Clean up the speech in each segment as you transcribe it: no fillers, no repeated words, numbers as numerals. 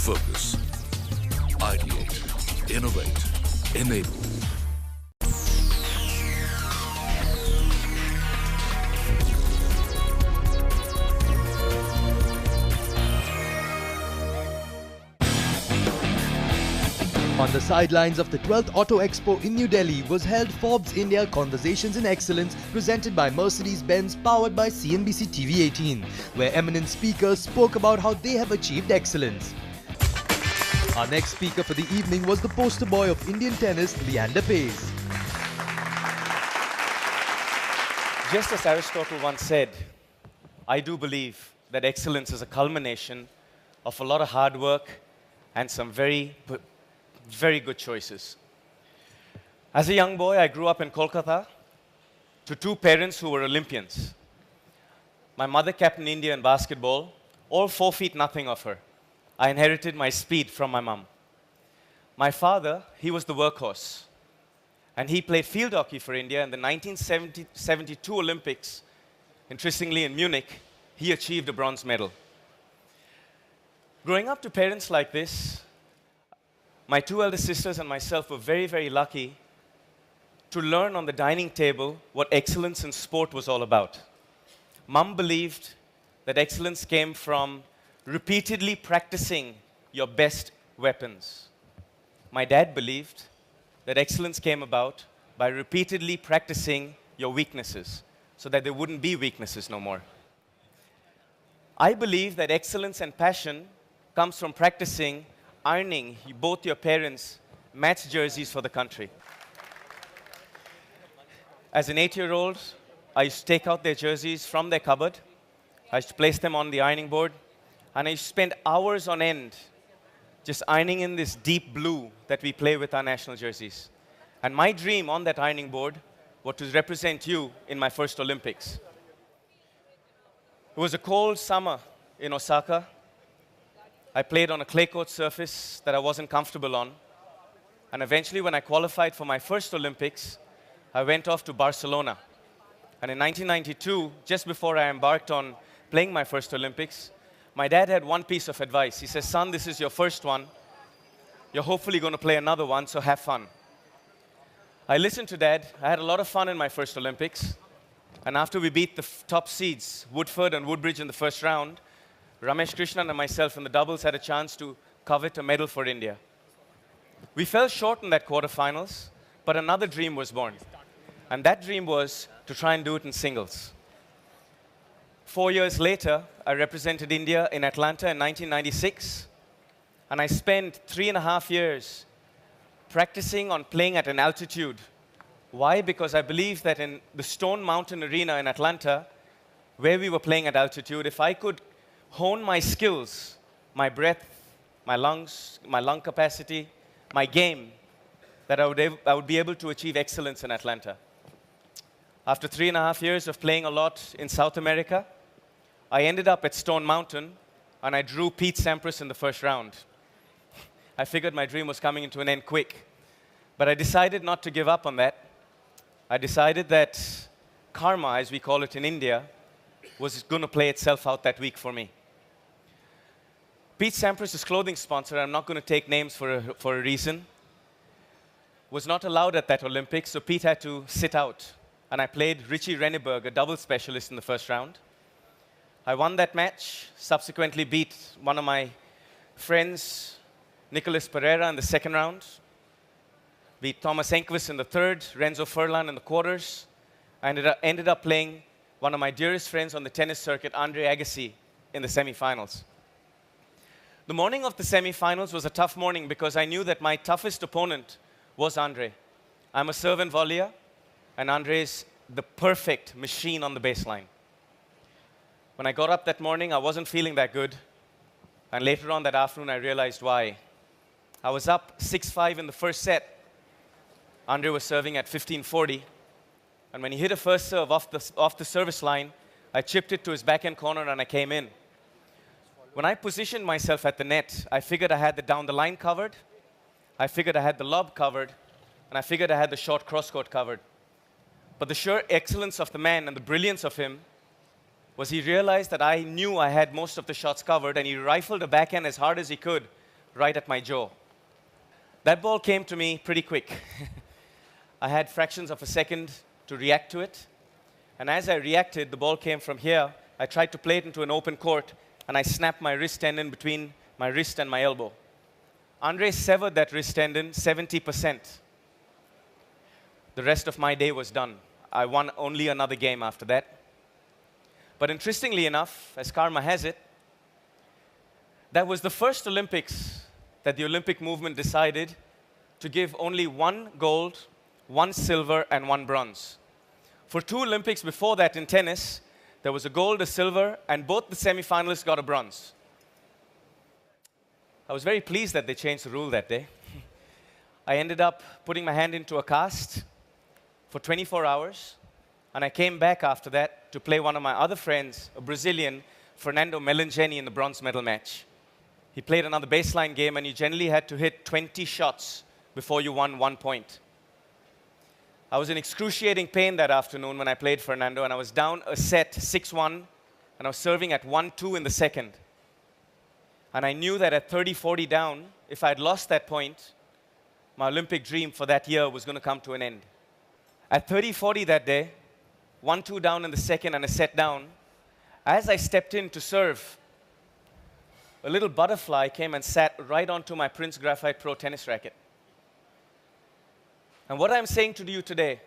Focus. Ideate. Innovate. Enable. On the sidelines of the 12th Auto Expo in New Delhi was held Forbes India Conversations in Excellence, presented by Mercedes-Benz, powered by CNBC TV 18, where eminent speakers spoke about how they have achieved excellence. Our next speaker for the evening was the poster boy of Indian tennis, Leander Paes. Just as Aristotle once said, I do believe that excellence is a culmination of a lot of hard work and some very good choices. As a young boy, I grew up in Kolkata to two parents who were Olympians. My mother captained India in basketball, all 4 feet nothing of her. I inherited my speed from my mum. My father, he was the workhorse, and he played field hockey for India in the 1972 Olympics. Interestingly, in Munich, he achieved a bronze medal. Growing up to parents like this, my two elder sisters and myself were very lucky to learn on the dining table what excellence in sport was all about. Mum believed that excellence came from repeatedly practicing your best weapons. My dad believed that excellence came about by repeatedly practicing your weaknesses so that there wouldn't be weaknesses no more. I believe that excellence and passion comes from practicing ironing both your parents' match jerseys for the country. As an 8-year-old, I used to take out their jerseys from their cupboard. I used to place them on the ironing board, and I used to spend hours on end just ironing in this deep blue that we play with our national jerseys. And my dream on that ironing board was to represent you in my first Olympics. It was a cold summer in Osaka. I played on a clay court surface that I wasn't comfortable on. And eventually, when I qualified for my first Olympics, I went off to Barcelona. And in 1992, just before I embarked on playing my first Olympics, my dad had one piece of advice. He says, son, this is your first one. You're hopefully going to play another one, so have fun. I listened to Dad. I had a lot of fun in my first Olympics. And after we beat the top seeds, Woodford and Woodbridge in the first round, Ramesh Krishnan and myself in the doubles had a chance to covet a medal for India. We fell short in that quarterfinals, but another dream was born. And that dream was to try and do it in singles. 4 years later, I represented India in Atlanta in 1996, and I spent 3.5 years practicing on playing at an altitude. Why? Because I believe that in the Stone Mountain Arena in Atlanta, where we were playing at altitude, if I could hone my skills, my breath, my lungs, my lung capacity, my game, that I would be able to achieve excellence in Atlanta. After 3.5 years of playing a lot in South America, I ended up at Stone Mountain, and I drew Pete Sampras in the first round. I figured my dream was coming to an end quick. But I decided not to give up on that. I decided that karma, as we call it in India, was going to play itself out that week for me. Pete Sampras' clothing sponsor, I'm not going to take names for a reason, was not allowed at that Olympics, so Pete had to sit out. And I played Richie Renneberg, a double specialist, in the first round. I won that match, subsequently beat one of my friends, Nicholas Pereira, in the second round. Beat Thomas Enquist in the third, Renzo Furlan in the quarters. I ended up playing one of my dearest friends on the tennis circuit, Andre Agassi, in the semifinals. The morning of the semifinals was a tough morning because I knew that my toughest opponent was Andre. I'm a serve and volleyer, and Andre is the perfect machine on the baseline. When I got up that morning, I wasn't feeling that good. And later on that afternoon, I realized why. I was up 6-5 in the first set. Andre was serving at 15-40. And when he hit a first serve off the service line, I chipped it to his backhand corner and I came in. When I positioned myself at the net, I figured I had the down the line covered. I figured I had the lob covered. And I figured I had the short cross-court covered. But the sheer excellence of the man and the brilliance of him was he realized that I knew I had most of the shots covered, and he rifled a backhand as hard as he could right at my jaw. That ball came to me pretty quick. I had fractions of a second to react to it. And as I reacted, the ball came from here. I tried to play it into an open court, and I snapped my wrist tendon between my wrist and my elbow. Andre severed that wrist tendon 70%. The rest of my day was done. I won only another game after that. But interestingly enough, as karma has it, that was the first Olympics that the Olympic movement decided to give only 1 gold, 1 silver, and 1 bronze. For 2 Olympics before that in tennis, there was a gold, a silver, and both the semifinalists got a bronze. I was very pleased that they changed the rule that day. I ended up putting my hand into a cast for 24 hours, and I came back after that to play one of my other friends, a Brazilian, Fernando Melangeni, in the bronze medal match. He played another baseline game, and you generally had to hit 20 shots before you won 1 point. I was in excruciating pain that afternoon when I played Fernando, and I was down a set 6-1, and I was serving at 1-2 in the second. And I knew that at 30-40 down, if I had lost that point, my Olympic dream for that year was going to come to an end. At 30-40 that day, 1-2 down in the second and a set down, as I stepped in to serve, a little butterfly came and sat right onto my Prince Graphite Pro tennis racket. And what I'm saying to you today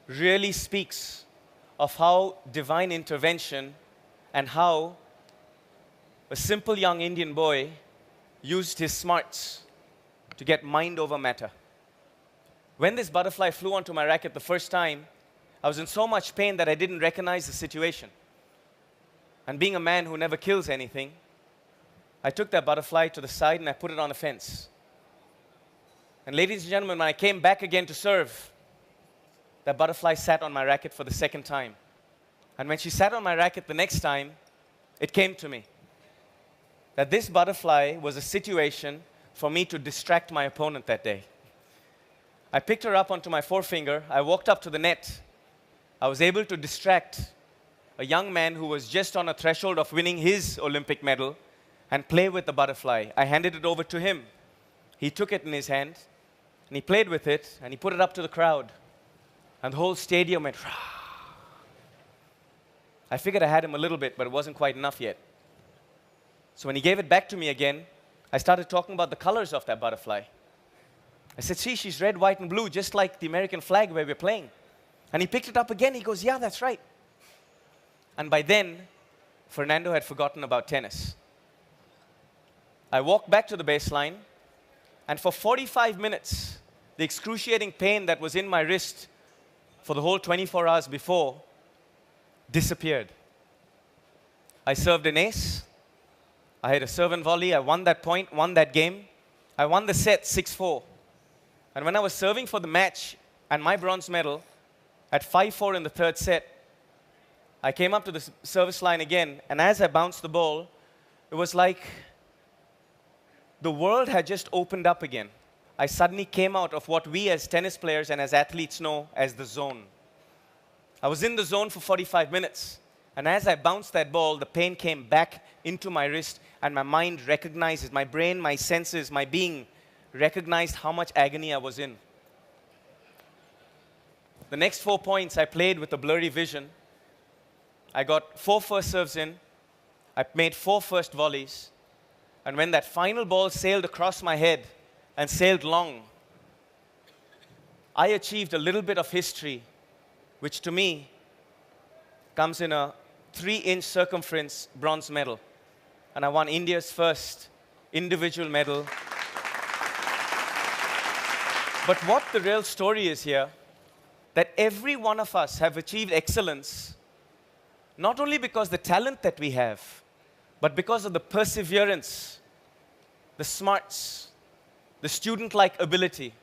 really speaks of how divine intervention and how a simple young Indian boy used his smarts to get mind over matter. When this butterfly flew onto my racket the first time, I was in so much pain that I didn't recognize the situation. And being a man who never kills anything, I took that butterfly to the side and I put it on a fence. And ladies and gentlemen, when I came back again to serve, that butterfly sat on my racket for the second time. And when she sat on my racket the next time, it came to me that this butterfly was a situation for me to distract my opponent that day. I picked her up onto my forefinger. I walked up to the net. I was able to distract a young man who was just on a threshold of winning his Olympic medal and play with the butterfly. I handed it over to him. He took it in his hand, and he played with it, and he put it up to the crowd. And the whole stadium went, rah. I figured I had him a little bit, but it wasn't quite enough yet. So when he gave it back to me again, I started talking about the colors of that butterfly. I said, see, she's red, white, and blue, just like the American flag where we're playing. And he picked it up again. He goes, yeah, that's right. And by then, Fernando had forgotten about tennis. I walked back to the baseline, and for 45 minutes, the excruciating pain that was in my wrist for the whole 24 hours before disappeared. I served an ace. I had a serve and volley. I won that point, won that game. I won the set 6-4. And when I was serving for the match and my bronze medal at 5-4 in the third set, I came up to the service line again, and as I bounced the ball, it was like the world had just opened up again. I suddenly came out of what we as tennis players and as athletes know as the zone. I was in the zone for 45 minutes. And as I bounced that ball, the pain came back into my wrist, and my mind recognized it. My brain, my senses, my being recognized how much agony I was in. The next 4 points I played with a blurry vision. I got 4 first serves in. I made 4 first volleys. And when that final ball sailed across my head and sailed long, I achieved a little bit of history, which to me comes in a 3-inch circumference bronze medal. And I won India's first individual medal. But what the real story is here, that every one of us have achieved excellence, not only because the talent that we have, but because of the perseverance, the smarts, the student-like ability,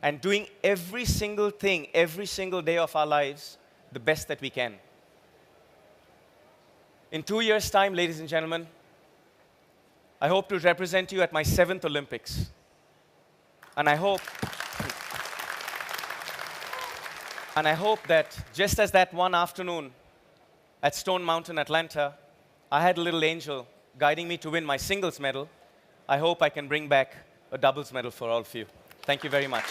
and doing every single thing, every single day of our lives, the best that we can. In 2 years' time, ladies and gentlemen, I hope to represent you at my 7th Olympics. And I hope that just as that one afternoon at Stone Mountain, Atlanta, I had a little angel guiding me to win my singles medal. I hope I can bring back a doubles medal for all of you. Thank you very much.